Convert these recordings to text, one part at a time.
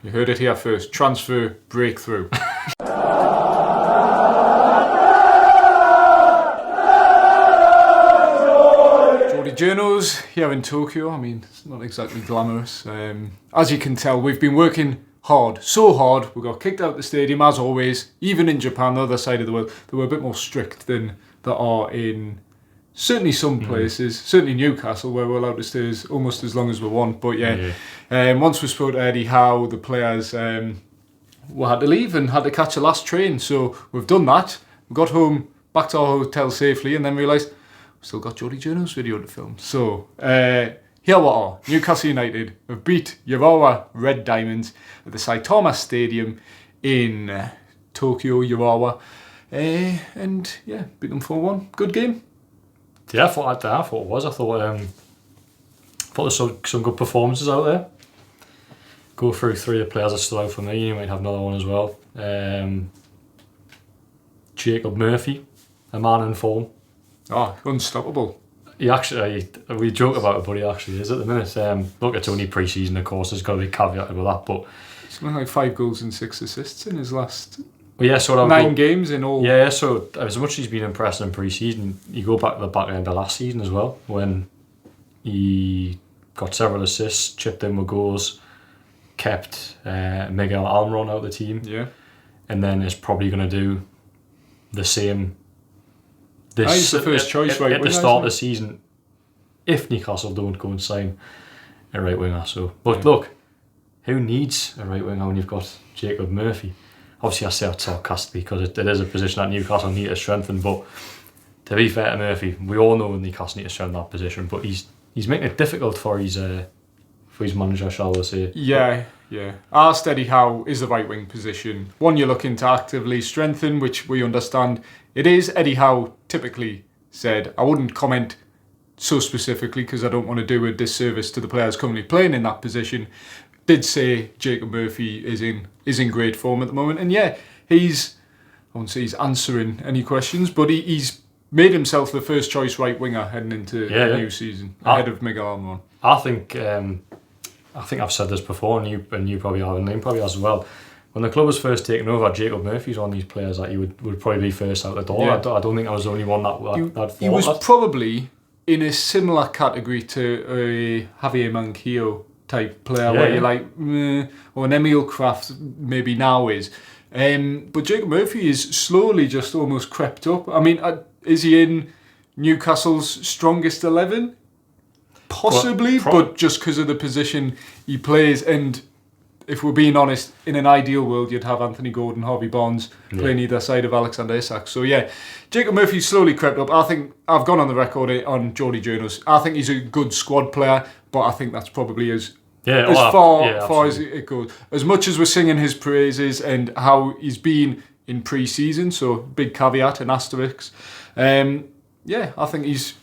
You heard it here first. Transfer breakthrough. Journos here in Tokyo. I mean, it's not exactly glamorous. As you can tell, we've been working hard, so hard. We got kicked out the stadium, as always. Even in Japan, the other side of the world, they were a bit more strict than they are in certainly some places. Certainly Newcastle, where we're allowed to stay almost as long as we want. But once we spoke to Eddie Howe, the players we had to leave and had to catch a last train. So we've done that. We got home, back to our hotel safely, and then realised still got Jody Journal's video to film. So, here we are. Newcastle United have beat Urawa Red Diamonds at the Saitama Stadium in Tokyo, Urawa. And yeah, beat them 4-1. Good game. Yeah, I thought it was. I thought there's some good performances out there. Go through three of the players that stood out for me. You might have another one as well. Jacob Murphy, a man in form. Oh, unstoppable. He actually, we joke about it, but he actually is at the minute. Look, it's only pre-season, of course, there's got to be caveated with that, but something like 5 goals and 6 assists in his last 9 games in all. Yeah, so as much as he's been impressed in pre-season, you go back to the back end of last season as well, when he got several assists, chipped in with goals, kept Miguel Almiron out of the team, and then is probably going to do the same. He's the first choice right winger. At the start of the season, if Newcastle don't go and sign a right winger. So, but look, who needs a right winger when you've got Jacob Murphy? Obviously, I say that sarcastically because it is a position that Newcastle need to strengthen. But to be fair to Murphy, we all know Newcastle need to strengthen that position. But he's making it difficult for his manager, shall we say? Yeah. Our Eddie Howe is the right wing position. One you're looking to actively strengthen, which we understand. It is. Eddie Howe typically said, I wouldn't comment so specifically because I don't want to do a disservice to the players currently playing in that position. Did say Jacob Murphy is in great form at the moment. And yeah, I won't say he's answering any questions, but he's made himself the first choice right winger heading into the new season, ahead of Miguel Almiron. I think I've said this before, and you probably have, and Liam probably has as well. When the club was first taken over, Jacob Murphy's one of these players that he would probably be first out the door. Yeah. I don't think I was the only one that he was probably in a similar category to a Javier Manquillo type player, where you're like, or an Emil Kraft maybe now is. But Jacob Murphy is slowly just almost crept up. I mean, is he in Newcastle's strongest 11? Possibly, but just because of the position he plays, and if we're being honest, in an ideal world, you'd have Anthony Gordon, Harvey Barnes playing either side of Alexander Isak. So yeah, Jacob Murphy slowly crept up. I think I've gone on the record on Jordy Jonas. I think he's a good squad player, but I think that's probably as far as it goes. As much as we're singing his praises and how he's been in pre-season, so big caveat and asterisk. I think he's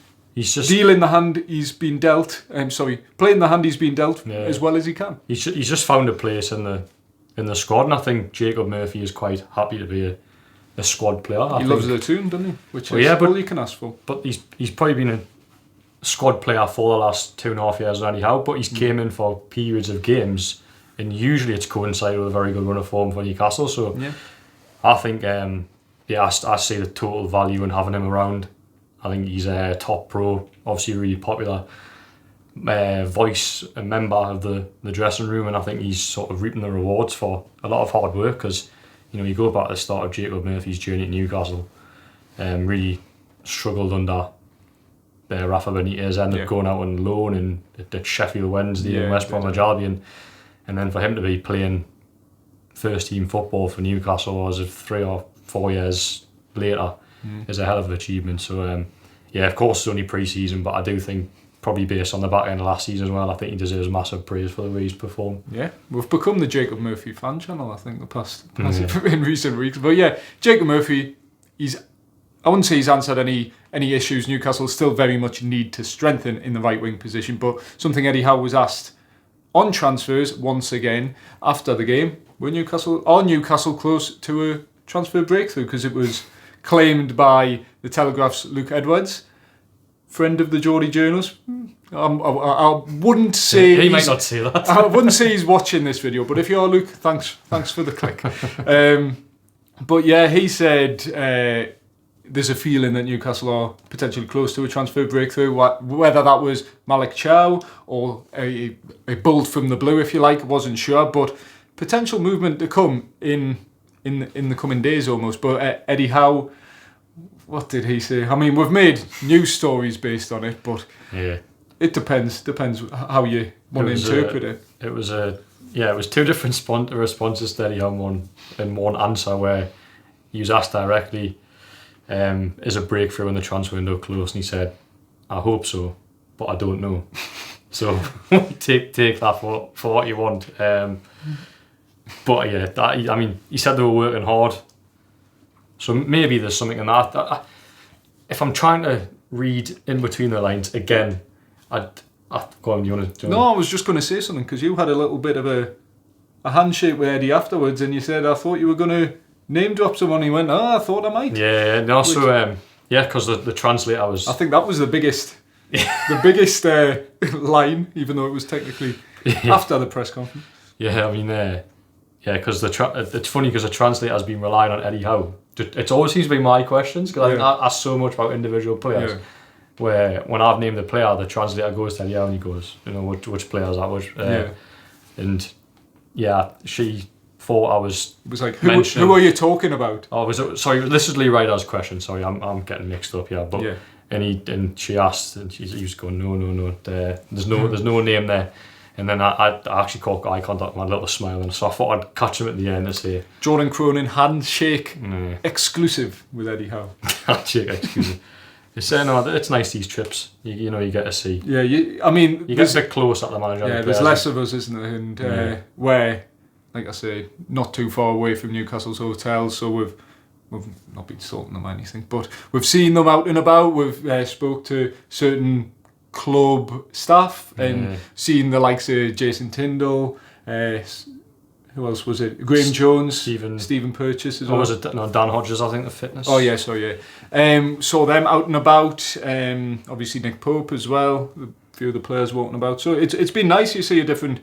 just dealing the hand he's been dealt. Playing the hand he's been dealt as well as he can. He's just found a place in the squad, and I think Jacob Murphy is quite happy to be a squad player. He loves the tune, doesn't he? Which is all you can ask for. But he's probably been a squad player for the last 2.5 years anyhow. But he's came in for periods of games, and usually it's coincided with a very good run of form for Newcastle. So I think I see the total value in having him around. I think he's a top pro, obviously really popular voice and member of the dressing room, and I think he's sort of reaping the rewards for a lot of hard work, because you go back to the start of Jacob Murphy's journey at Newcastle, really struggled under Rafa Benitez, ended up going out on loan and at Sheffield Wednesday and West Bromwich Albion, and then for him to be playing first team football for Newcastle as of 3 or 4 years later is a hell of an achievement. So of course it's only pre-season, but I do think probably based on the back end of last season as well, I think he deserves massive praise for the way he's performed. Yeah, we've become the Jacob Murphy fan channel, I think, in recent weeks. But yeah, Jacob Murphy, I wouldn't say he's answered any issues Newcastle still very much need to strengthen in the right wing position, but something Eddie Howe was asked on transfers once again after the game, are Newcastle close to a transfer breakthrough? Because it was claimed by the Telegraph's Luke Edwards, friend of the Geordie Journals. I wouldn't say he might not say that. I wouldn't say he's watching this video, but if you are, Luke, thanks for the click. But yeah, he said there's a feeling that Newcastle are potentially close to a transfer breakthrough. Whether that was Malik Chow or a bolt from the blue, if you like, wasn't sure, but potential movement to come in the coming days almost. But Eddie Howe, what did he say? I mean, we've made news stories based on it, but yeah. It depends how you want to interpret it. It was two different responses to Eddie Howe in one answer, where he was asked directly, is a breakthrough in the transfer window close? And he said, I hope so, but I don't know. So take that for what you want. But yeah, he said they were working hard. So maybe there's something in that. If I'm trying to read in between the lines again, go on, do you want to... No, I was just going to say something, because you had a little bit of a handshake with Eddie afterwards, and you said, I thought you were going to name drop someone. He went, I thought I might. Yeah, no, so, because the translator was... I think that was the biggest line, even though it was technically after the press conference. Yeah, I mean, because it's funny, because the translator has been relying on Eddie Howe. It always seems to be my questions, because I ask so much about individual players. Yeah. Where when I've named the player, the translator goes to Eddie Howe and he goes, which players that was. And she thought I was. It was like, who are you talking about? Oh, sorry, this is Lee Ryder's question. Sorry, I'm getting mixed up here. But and she asked, and he was going, no, there's no name there. And then I actually caught eye contact with my little smile, and so I thought I'd catch him at the end and say, Jordan Cronin handshake exclusive with Eddie Howe. Handshake exclusive. It's it's nice, these trips. You get to see. Yeah, you get a bit close at the manager. Yeah, there's less of us, isn't there? And we're, like I say, not too far away from Newcastle's hotels, so we've not been sorting them or anything, but we've seen them out and about. We've spoke to certain club staff and seen the likes of Jason Tyndall. Who else was it? Graham Jones, Stephen Purchase as well. Or was it Dan Hodges, I think, the fitness? Oh, yeah, saw them out and about. Obviously Nick Pope as well. A few of the players walking about. So it's been nice. You see a different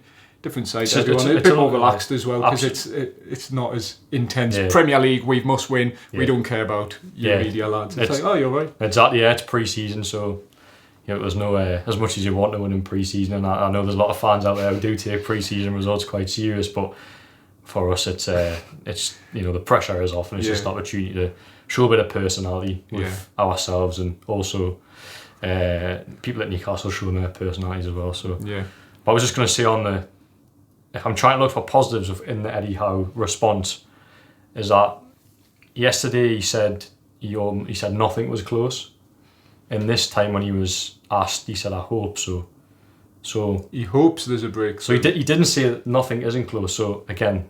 side to everyone. It's a bit more relaxed as well, because it's not as intense. Yeah. Premier League, we must win. Yeah. We don't care about your media lads. It's like, oh, you're right. Exactly, it's pre-season, so there's no as much as you want to win in pre-season. And I know there's a lot of fans out there who do take pre-season results quite serious, but for us, it's the pressure is off, and it's just an opportunity to show a bit of personality with ourselves, and also people at Newcastle showing their personalities as well. So, but I was just going to say if I'm trying to look for positives in the Eddie Howe response, is that yesterday he said nothing was close, and this time when he was asked, he said, I hope so. So he hopes there's a break. So he didn't say that nothing isn't close. So again,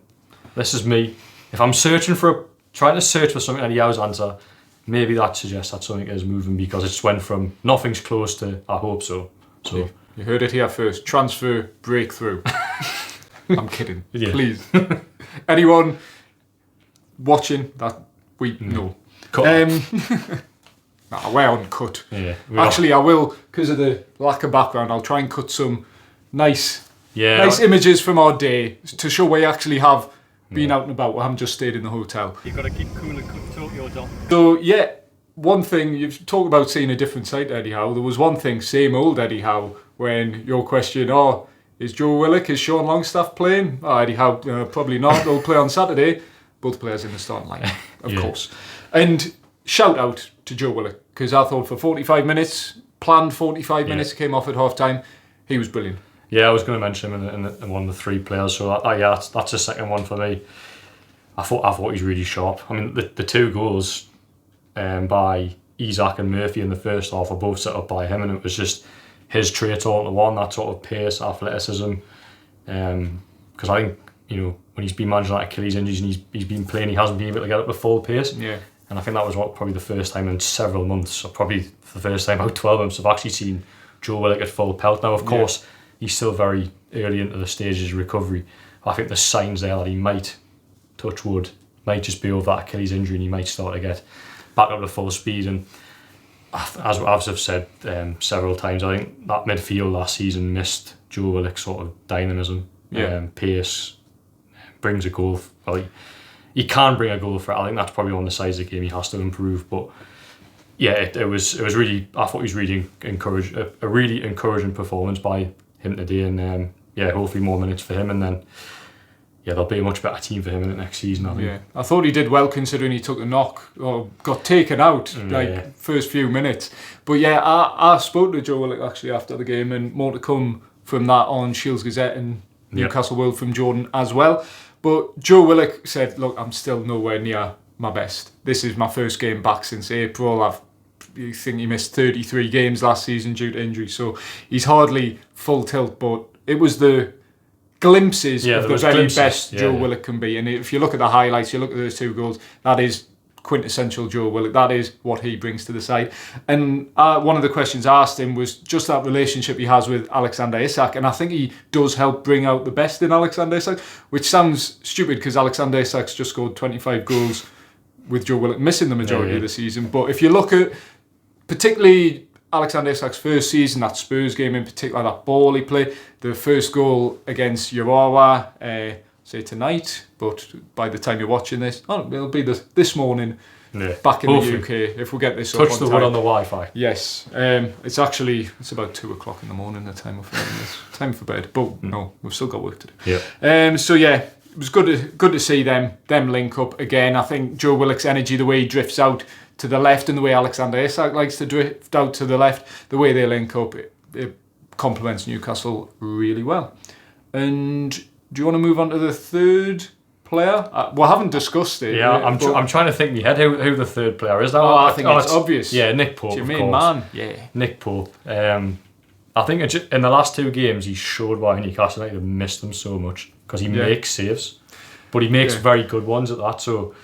this is me. If I'm trying to search for something in Eddie Howe's answer, maybe that suggests that something is moving, because it's went from nothing's close to I hope so. So you heard it here first. Transfer breakthrough. I'm kidding. Yeah. Please. Anyone watching that we know. We're on cut. Yeah, actually, I will, because of the lack of background. I'll try and cut some nice images from our day to show we actually have been out and about. We haven't just stayed in the hotel. You've got to keep cool and talk your job. So one thing, you've talked about seeing a different side to Eddie Howe. There was one thing, same old Eddie Howe, when your question, is Joe Willock, is Sean Longstaff playing? Eddie Howe, probably not. They'll play on Saturday. Both players in the starting line, of course. And shout out to Joe Willock, because I thought for 45 minutes, planned 45 minutes, came off at half time, he was brilliant. Yeah, I was going to mention him in one of the three players, so that's the second one for me. I thought he's really sharp. I mean, the two goals by Isak and Murphy in the first half were both set up by him, and it was just his trait all into one, that sort of pace, athleticism. Because I think, when he's been managing that Achilles injuries and he's been playing, he hasn't been able to get up to full pace. Yeah. And I think that was probably the first time in several months, or probably the first time out 12 months, I've actually seen Joe Willock at full pelt. Now, of course, he's still very early into the stages of recovery. I think there's signs there that he might, touch wood, might just be over that Achilles injury, and he might start to get back up to full speed. And as I've said several times, I think that midfield last seaon missed Joe Willock's sort of dynamism, pace, brings a goal. Well, he can bring a goal for it. I think that's probably on the sides of the game he has to improve. But yeah, it was really. I thought he was really a really encouraging performance by him today, and hopefully more minutes for him, and then. Yeah, they'll be a much better team for him in the next season, I think. Yeah, I thought he did well considering he took a knock or got taken out first few minutes. But yeah, I spoke to Joe Willock actually after the game, and more to come from that on Shields Gazette and Newcastle World from Jordan as well. But Joe Willock said, look, I'm still nowhere near my best. This is my first game back since April. You think he missed 33 games last season due to injury, so he's hardly full tilt, but it was the glimpses of the very best Joe Willock can be. And if you look at the highlights, you look at those 2 goals, that is quintessential Joe Willock. That is what he brings to the side. And one of the questions I asked him was just that relationship he has with Alexander Isak, and I think he does help bring out the best in Alexander Isak, which sounds stupid because Alexander Isak's just scored 25 goals with Joe Willock missing the majority of the season. But if you look at particularly Alexander Isak's first season, that Spurs game in particular, that ball he played, the first goal against Urawa, say tonight, but by the time you're watching this, it'll be this morning, back in the UK, if we get this touch the wood on the Wi-Fi. Yes, it's about 2 o'clock in the morning, the time we're filming this. Time for bed, but no, we've still got work to do. Yeah. So yeah, it was good to see them link up again. I think Joe Willock's energy, the way he drifts out to the left and the way Alexander Isak likes to drift out to the left, the way they link up, it complements Newcastle really well. And do you want to move on to the third player? We haven't discussed it. Yeah, I'm trying to think in my head who the third player is. I think it's obvious. Yeah, Nick Pope, it's your main man. Yeah. Nick Pope. I think in the last 2 games he showed why Newcastle United have missed them so much, because he makes saves, but he makes very good ones at that. So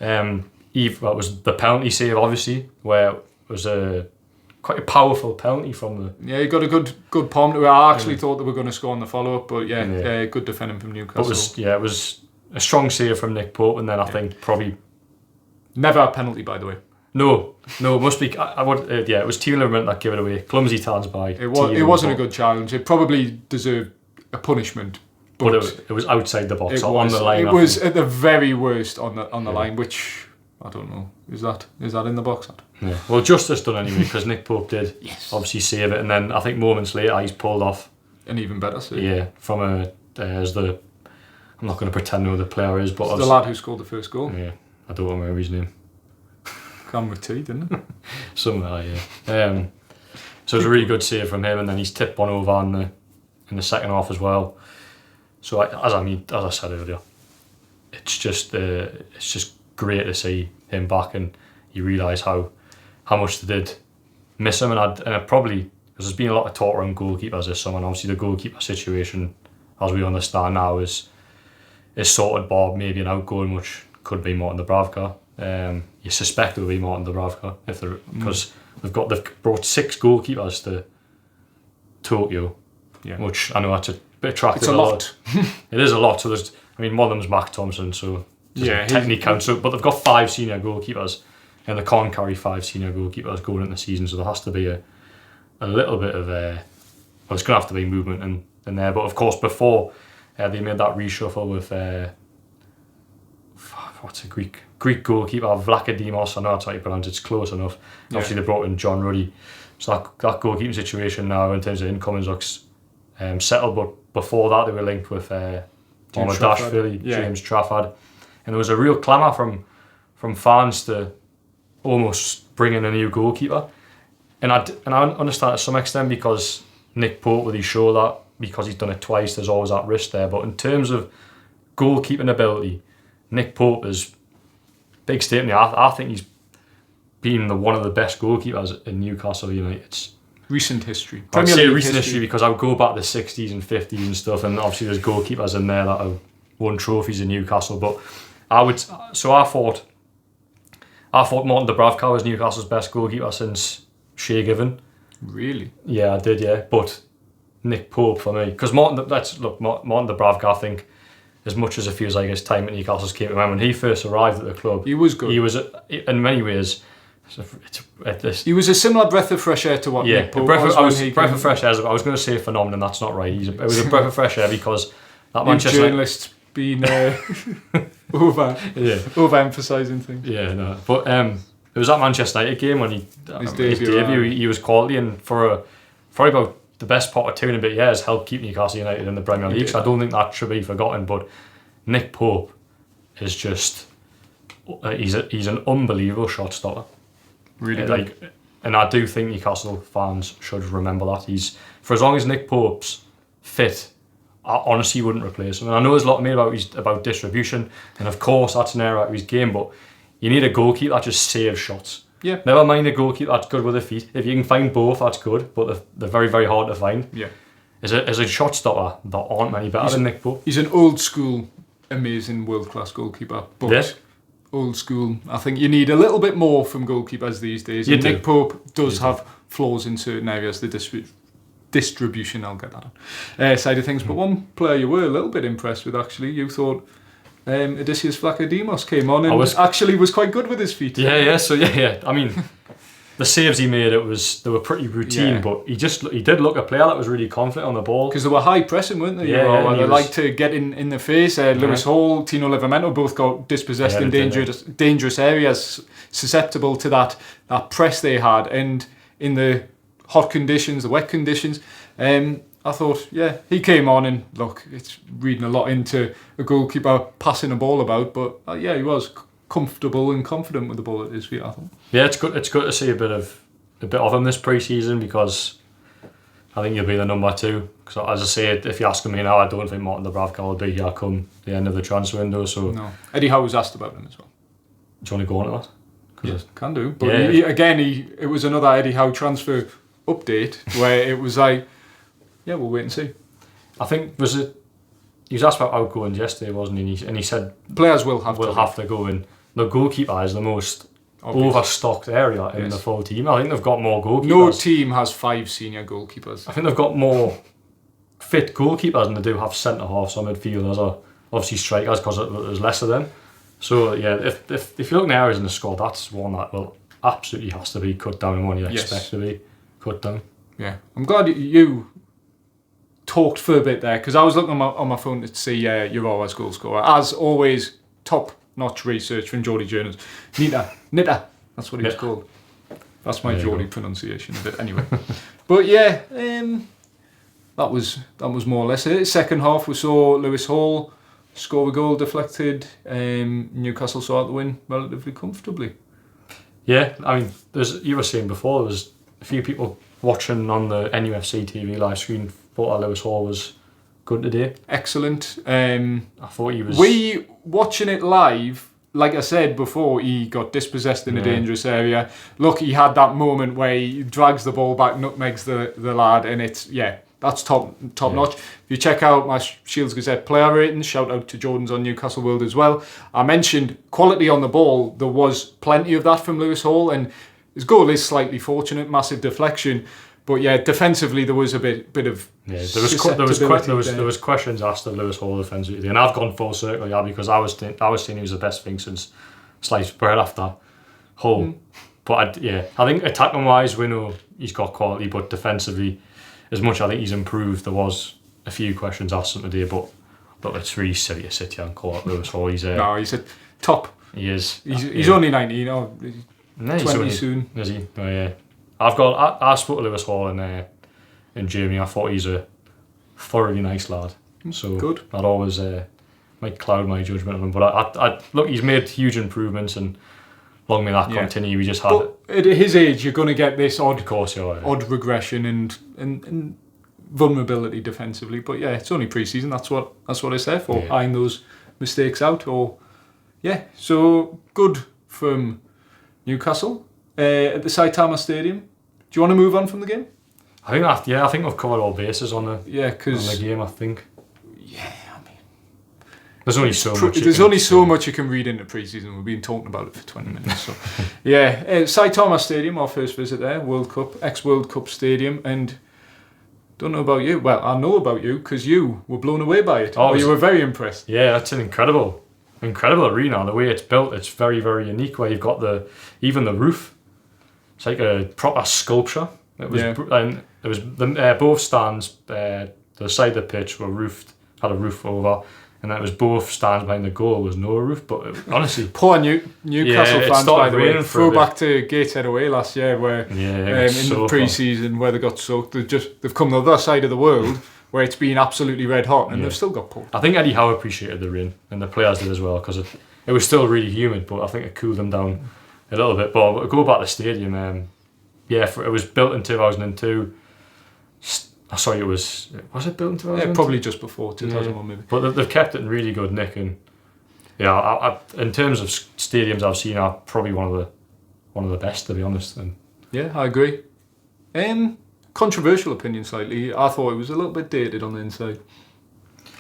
that was the penalty save, obviously, where it was quite a powerful penalty from the... Yeah, he got a good palm to it. I actually thought they were going to score on the follow-up, but good defending from Newcastle. It was a strong save from Nick Pope, and then I think probably... Never a penalty, by the way. No, it must be... it was Teal Liverment that gave it away. Clumsy turns by. It wasn't a good challenge. It probably deserved a punishment. But it was outside the box, on the line. It was at the very worst on the line, which... I don't know. Is that in the box? Yeah. Well, justice done anyway, because Nick Pope did obviously save it, and then I think moments later he's pulled off an even better save. Yeah, from I'm not going to pretend who the player is, but it's the lad who scored the first goal. Yeah, I don't remember his name. Cam with T, didn't it? Something like that, yeah. So it was a really good save from him, and then he's tipped one over in the second half as well. So as I said earlier, it's just great to see him back, and you realise how much they did miss him, and I probably, because there's been a lot of talk around goalkeepers this summer, and obviously the goalkeeper situation, as we understand now, is sorted, bar maybe an outgoing, which could be Martin Dubravka. You suspect it will be Martin Dubravka because they've brought 6 goalkeepers to Tokyo, which I know that's a bit attractive. It's a lot. It is a lot. So one of them's Mac Thompson, so technically counts. But they've got 5 senior goalkeepers, and they can't carry 5 senior goalkeepers going into the season. So there has to be a little bit of there's going to have to be movement in there. But of course, before they made that reshuffle with what's a Greek goalkeeper, Vlachodimos. I know that's how you pronounce it. It's close enough. Yeah. Obviously, they brought in John Ruddy. So that goalkeeping situation now in terms of incomings looks settled. But before that, they were linked with James Trafford. And there was a real clamour from fans to almost bring in a new goalkeeper. And I understand to some extent, because Nick Pope, with his shoulder, because he's done it twice, there's always that risk there. But in terms of goalkeeping ability, Nick Pope is big statement. I think he's been one of the best goalkeepers in Newcastle United. Recent history. I'd say recent history because I would go back to the 60s and 50s and stuff, and obviously there's goalkeepers in there that have won trophies in Newcastle. But I thought Martin Dubravka was Newcastle's best goalkeeper since Shea Given. Really? Yeah, I did. Yeah, but Nick Pope for me, because Martin Dubravka, I think, as much as it feels like his time at Newcastle's came to mind, when he first arrived at the club, he was good. He was in many ways He was a similar breath of fresh air to what Nick Pope was. Breath of fresh air. I was going to say phenomenon. That's not right. It was a breath of fresh air because that Manchester journalists been overemphasising things. Yeah, no. But it was that Manchester United game when his debut. He was quality, and for about the best part of 2 and a bit years, helped keep Newcastle United in the Premier League. So I don't think that should be forgotten. But Nick Pope is just he's an unbelievable shot stopper. Really good. And I do think Newcastle fans should remember that. For as long as Nick Pope's fit, I honestly wouldn't replace him. And I know there's a lot made about distribution, and of course that's an area of his game, but you need a goalkeeper that just saves shots. Yeah. Never mind a goalkeeper that's good with the feet. If you can find both, that's good, but they're very, very hard to find. Yeah. As a shot stopper, there aren't many better than Nick Pope. He's an old school, amazing world-class goalkeeper, but old school. I think you need a little bit more from goalkeepers these days. And Nick Pope does have flaws in certain areas. The distribution, I'll get that on, side of things. But one player you were a little bit impressed with, actually, you thought Odysseus Vlachodimos came on and was quite good with his feet. So I mean, the saves he made, they were pretty routine, but he did look a player that was really confident on the ball. Because they were high pressing, weren't they? They liked to get in the face. Lewis Hall, Tino Livramento both got dispossessed in dangerous areas, susceptible to that press they had. And in the hot conditions, the wet conditions, I thought, he came on, and look, it's reading a lot into a goalkeeper passing a ball about, but he was comfortable and confident with the ball at his feet, I thought. Yeah, it's good to see a bit of him this pre-season, because I think he'll be the number 2. Because as I say, if you ask me now, I don't think Martin Dubravka will be here come the end of the transfer window. So no. Eddie Howe was asked about him as well. Do you want to go on to that? Yeah, can do. But it was another Eddie Howe transfer update where it was like, we'll wait and see. I think he was asked about outgoings yesterday, wasn't he? And he said players will have to go in. The goalkeeper is the most overstocked area in the full team. I think they've got more goalkeepers. No team has 5 senior goalkeepers. I think they've got more fit goalkeepers than they do have centre halves or midfielders or obviously strikers, because there's less of them. So if you're looking at areas in the squad, that's one that absolutely has to be cut down, and one you expect to be cut down. Yeah, I'm glad you talked for a bit there, because I was looking on my phone to see Urawa's goal scorer. As always, top-notch research from Geordie journals. Nita, that's what he was called. That's my Geordie pronunciation of it, anyway. But that was more or less it. Second half, we saw Lewis Hall score a goal deflected. Newcastle saw out the win relatively comfortably. Yeah, I mean, you were saying before, there was a few people watching on the NUFC TV live screen thought Lewis Hall was good today. Excellent. I thought he was... We, watching it live, like I said before, he got dispossessed in a dangerous area. Look, he had that moment where he drags the ball back, nutmegs the lad, and it's, that's top notch. If you check out my Shields Gazette player ratings, shout out to Jordan's on Newcastle World as well. I mentioned quality on the ball. There was plenty of that from Lewis Hall, and his goal is slightly fortunate, massive deflection. But defensively there was a bit of there was questions asked of Lewis Hall defensively, and I've gone full circle because I was saying he was the best thing since sliced bread after Hull. But I think attacking wise we know he's got quality, but defensively, as much I think he's improved, there was a few questions asked him today, but it's really silly to sit here and call out Lewis Hall. He's a top. He is. He's only 19, 20 soon. Is he? Oh yeah. I spoke to Lewis Hall in Germany. I thought he's a thoroughly nice lad. So good. That always might cloud my judgment of him. But I look, he's made huge improvements, and long may that continue. We just had. But at his age, you're going to get this odd regression and vulnerability defensively. But it's only pre-season. That's what it's there for. Iron those mistakes out. So good from Newcastle at the Saitama Stadium. Do you want to move on from the game? I think we've covered all bases on the game. I think. Yeah, I mean, there's only so much. There's only so much you can read into pre-season. We've been talking about it for 20 minutes. So, Saitama Stadium, our first visit there, ex-World Cup stadium, and don't know about you. Well, I know about you because you were blown away by it. You were very impressed. Yeah, that's an incredible arena. The way it's built, it's very, very unique. Where you've got even the roof It's like a proper sculpture. It was, and it was both stands. The side of the pitch were had a roof over, and then it was both stands behind the goal was no roof. But honestly, poor Newcastle fans, by the way. Throw back to Gateshead away last year, where in the pre-season where they got soaked. They've come the other side of the world where it's been absolutely red hot, and they've still got pulled. I think Eddie Howe appreciated the rain, and the players did as well, because it was still really humid, but I think it cooled them down a little bit. But go back to the stadium. It was built in 2002. Sorry, was it built in 2002? Yeah, probably just before 2001, maybe. But they've kept it in really good nick, and I in terms of stadiums I've seen, are probably one of the best, to be honest. And yeah, I agree. Controversial opinion slightly. I thought it was a little bit dated on the inside.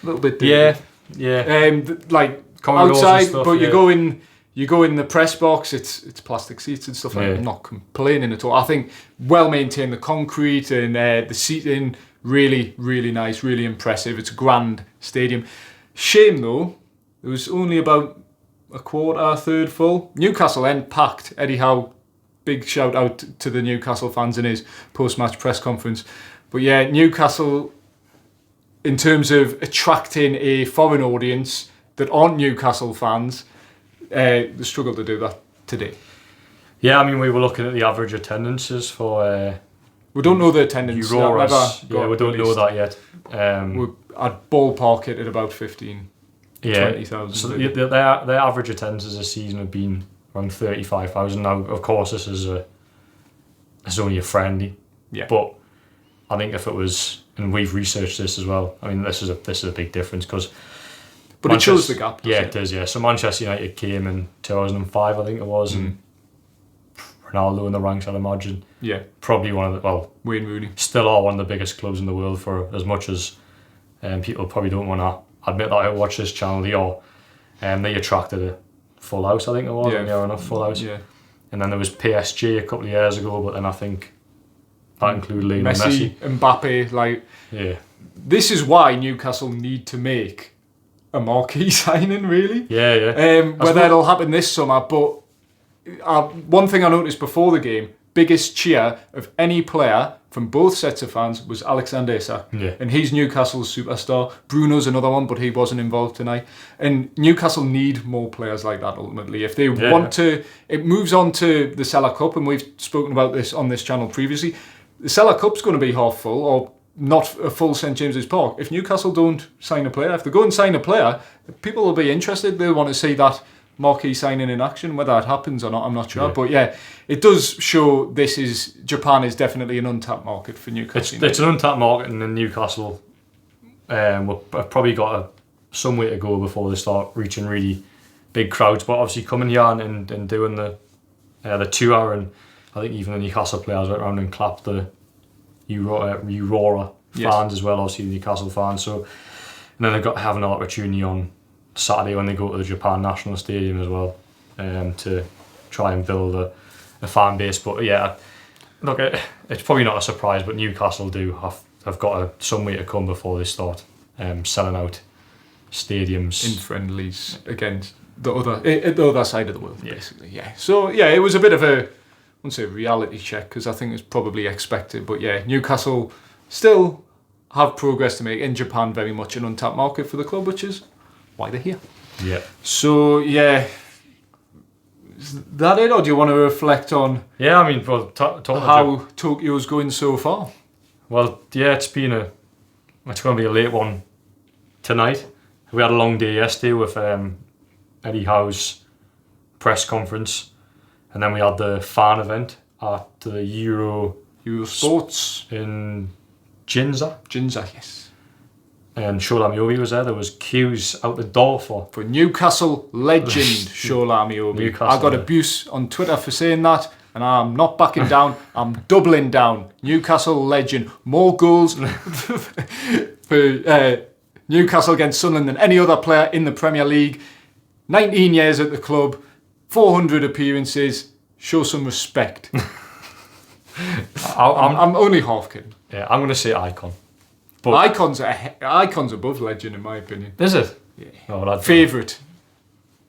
A little bit dated. Yeah. Like outside, stuff, but you go in the press box. It's plastic seats and stuff like that. I'm not complaining at all. I think well maintained, the concrete and the seating, really, really nice, really impressive. It's a grand stadium. Shame though, it was only about a third full. Newcastle end packed. Eddie Howe, big shout out to the Newcastle fans in his post-match press conference. But yeah, Newcastle, in terms of attracting a foreign audience that aren't Newcastle fans, they struggle to do that today. Yeah, I mean, we were looking at the average attendances for... we don't know the attendance. Urawa's, we don't know that yet. I'd ballpark it at about 15, 20,000. So their average attendances this season have been around 35,000. Now, of course, this is only a friendly. Yeah. But I think if it was, and we've researched this as well, I mean, this is a big difference, because... But it shows the gap. Yeah, it does, yeah. So Manchester United came in 2005, I think it was, and Ronaldo in the ranks, I'd imagine. Yeah. Probably one of the, Wayne Rooney. Still are one of the biggest clubs in the world, for as much as people probably don't want to admit that I watch this channel. They attracted a full house, I think it was, enough full house. Yeah. And then there was PSG a couple of years ago, but then I think that included Lionel Messi. Mbappe, Yeah. This is why Newcastle need to make a marquee signing, really. Yeah. Whether it'll happen this summer, but one thing I noticed before the game, biggest cheer of any player from both sets of fans was Alexander Isak. Yeah. And he's Newcastle's superstar. Bruno's another one, but he wasn't involved tonight. And Newcastle need more players like that ultimately. If they want to, it moves on to the Cellar Cup, and we've spoken about this on this channel previously. The Cellar Cup's going to be half full, or not a full St James's Park. If Newcastle don't sign a player, if they go and sign a player, people will be interested. They'll want to see that marquee signing in action. Whether it happens or not, I'm not sure. Yeah. But yeah, it does show Japan is definitely an untapped market for Newcastle. It's an untapped market, and then Newcastle we've probably got some way to go before they start reaching really big crowds. But obviously coming here and doing the tour, and I think even the Newcastle players went around and clapped the Urawa fans as well, obviously the Newcastle fans. So, and then they've got having an opportunity on Saturday when they go to the Japan National Stadium as well, to try and build a fan base. But yeah, look, it's probably not a surprise, but Newcastle have got some way to come before they start selling out stadiums in friendlies against the other side of the world, basically. Yeah. So yeah, it was a bit of a, I wouldn't say reality check, because I think it's probably expected, but yeah, Newcastle still have progress to make. In Japan, very much an untapped market for the club, which is why they're here. Yeah. So yeah, is that it, or do you want to reflect on? Yeah, I mean, how Tokyo's going so far? Well, yeah, it's going to be a late one tonight. We had a long day yesterday with Eddie Howe's press conference. And then we had the fan event at the Euro Sports in Ginza. Ginza, yes. And Shola Miobi was there. There was queues out the door for Newcastle legend Shola Miobi. I got abuse on Twitter for saying that, and I'm not backing down. I'm doubling down. Newcastle legend. More goals for Newcastle against Sunderland than any other player in the Premier League. 19 years at the club. 400 appearances. Show some respect. I'm only half kidding. Yeah, I'm going to say icon. But Icon's above legend, in my opinion. Is it? Yeah. Oh, well, favourite.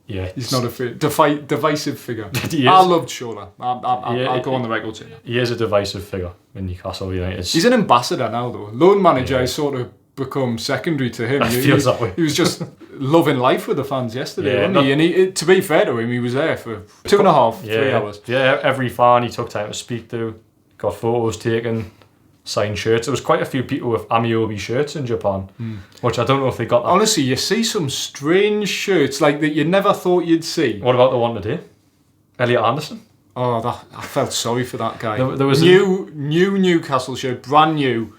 Yeah. He's not a divisive figure. I loved Shola. I'll go on the record saying that. He is a divisive figure in Newcastle United. He's an ambassador now, though. Loan manager has sort of become secondary to him. It feels that way. He was just loving life with the fans yesterday, wasn't he? And to be fair to him, he was there for 2.5, 3 hours. Yeah, every fan he took time to speak to, got photos taken, signed shirts. There was quite a few people with Amiobi shirts in Japan, which I don't know if they got that. Honestly, you see some strange shirts like that you never thought you'd see. What about the one today? Elliot Anderson? Oh, I felt sorry for that guy. There was new Newcastle shirt, brand new.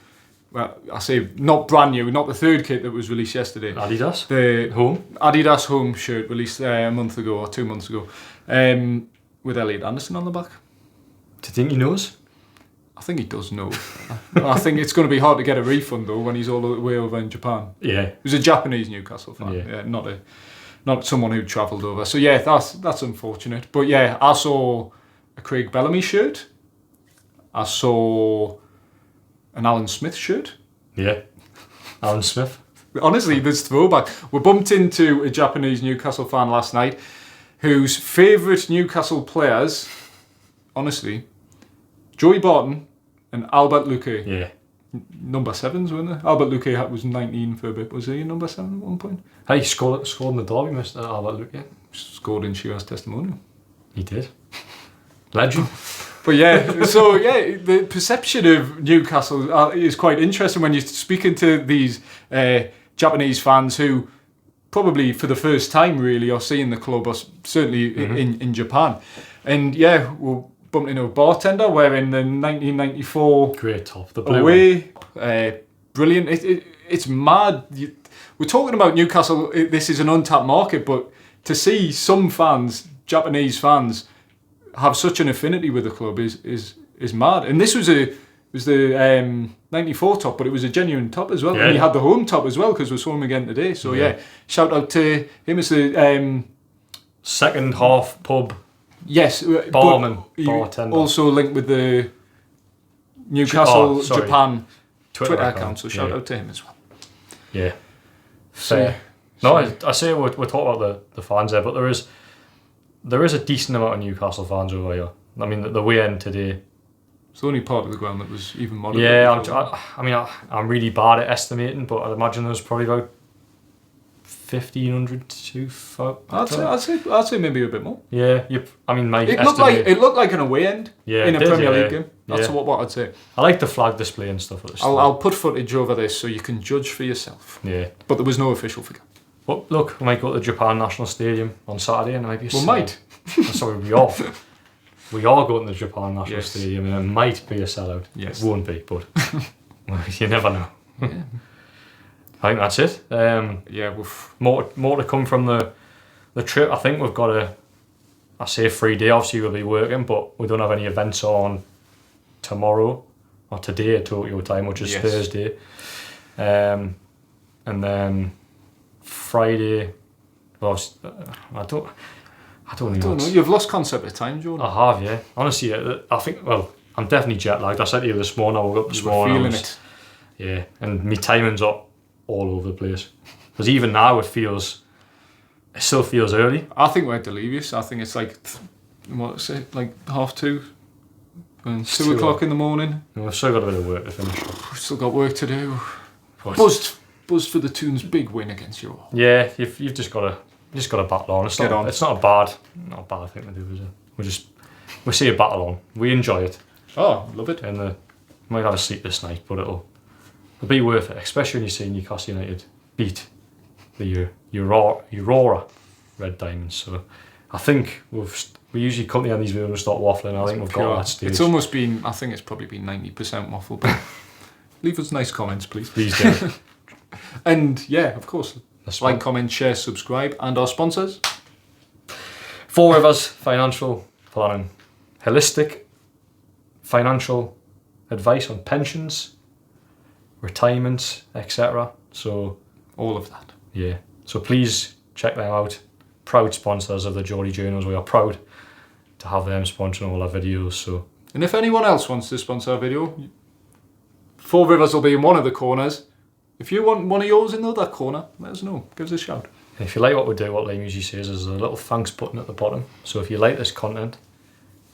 Well, I say not brand new, not the third kit that was released yesterday. Adidas? The home? Adidas home shirt released a month ago or 2 months ago, with Elliot Anderson on the back. Do you think he knows? I think he does know. I think it's going to be hard to get a refund though when he's all the way over in Japan. Yeah. He was a Japanese Newcastle fan, yeah, not someone who travelled over. So yeah, that's unfortunate. But yeah, I saw a Craig Bellamy shirt. I saw an Alan Smith shirt. Yeah. Alan Smith. Honestly, there's throwback. We bumped into a Japanese Newcastle fan last night whose favourite Newcastle players, honestly, Joey Barton and Albert Luque. Yeah. Number 7s, weren't they? Albert Luque was 19 for a bit. Was he number 7 at one point? Hey, he scored in the derby, Mr. Albert Luque. Scored in Shearer's testimonial. He did. Legend. But yeah, so yeah, the perception of Newcastle is quite interesting when you're speaking to these Japanese fans who probably for the first time really are seeing the club, or certainly in Japan. And yeah, we'll bumped into a bartender wearing the 1994 great top, the blue away. Brilliant. It's mad. We're talking about Newcastle. This is an untapped market, but to see some fans, Japanese fans, have such an affinity with the club is mad. And this was the 94 top, but it was a genuine top as well. Yeah. And he had the home top as well because we saw him again today. So yeah, shout out to him as the second half pub. Yes, barman, bartender. Also linked with the Newcastle Japan Twitter account. So shout out to him as well. Yeah, fair. No, I say we're talking about the fans there, but there is a decent amount of Newcastle fans over here. I mean, the way in today. It's the only part of the ground that was even moderate. Yeah, I'm really bad at estimating, but I'd imagine there's probably about 1,500 to 2,000. I'd say maybe a bit more. Yeah, I mean, it looked like an away end in a Premier League game. That's what I'd say. I like the flag display and stuff. I'll put footage over this so you can judge for yourself. Yeah, but there was no official figure. But look, we might go to the Japan National Stadium on Saturday, and it might be. Sorry, we are. We are going to the Japan National Stadium, and it might be a sellout. Yes, it won't be, but you never know. Yeah. I think that's it. More to come from the trip. I think we've got I say a free day. Obviously, we'll be working, but we don't have any events on tomorrow or today at Tokyo time, which is Thursday. And then Friday. Well, I don't know. You've lost concept of time, Jordan. I have, yeah. Honestly, I think. Well, I'm definitely jet lagged. I said to you this morning. I woke up this morning. Feeling it. Yeah, and my timing's up all over the place. Because even now it still feels early. I think we're delirious. I think it's like, what's it, like 2:30 and 2 o'clock in the morning. No, we've still got a bit of work to finish. We've still got work to do. Buzzed for the Toons' big win against Urawa. Yeah, you've just got to battle on. It's not a bad thing to do, is it? We see a battle on. We enjoy it. Oh, love it. And we might have a sleep this night, but it'll be worth it, especially when you see Newcastle United beat the Urawa Red Diamonds. So I think we usually come to the end of these videos and start waffling. I think we've got that stage. It's almost been, I think it's probably been 90% waffle, but leave us nice comments, please. Please do. And yeah, of course, like, comment, share, subscribe, and our sponsors. Four Rivers Financial Planning. Holistic financial advice on pensions, retirement, etc. So all of that. Yeah. So please check them out. Proud sponsors of the Geordie Journals. We are proud to have them sponsoring all our videos. So. And if anyone else wants to sponsor our video, Four Rivers will be in one of the corners. If you want one of yours in the other corner, let us know. Give us a shout. And if you like what we do, what Liam usually says is a little thanks button at the bottom. So if you like this content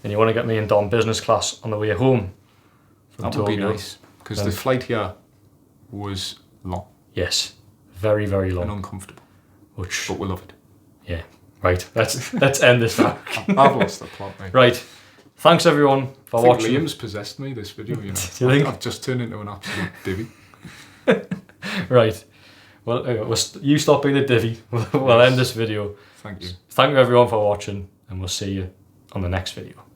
and you want to get me and Dom business class on the way home from that Tokyo, would be nice, because the flight here was long. Yes, very, very long. And uncomfortable. But we love it. Yeah, right. Let's end this now. I've lost the plot, mate. Right. Thanks everyone for watching. Liam's possessed me this video, you know. Do you think? I've just turned into an absolute divvy. Right. Well, you stop being a divvy. We'll end this video. Thank you. Thank you everyone for watching, and we'll see you on the next video.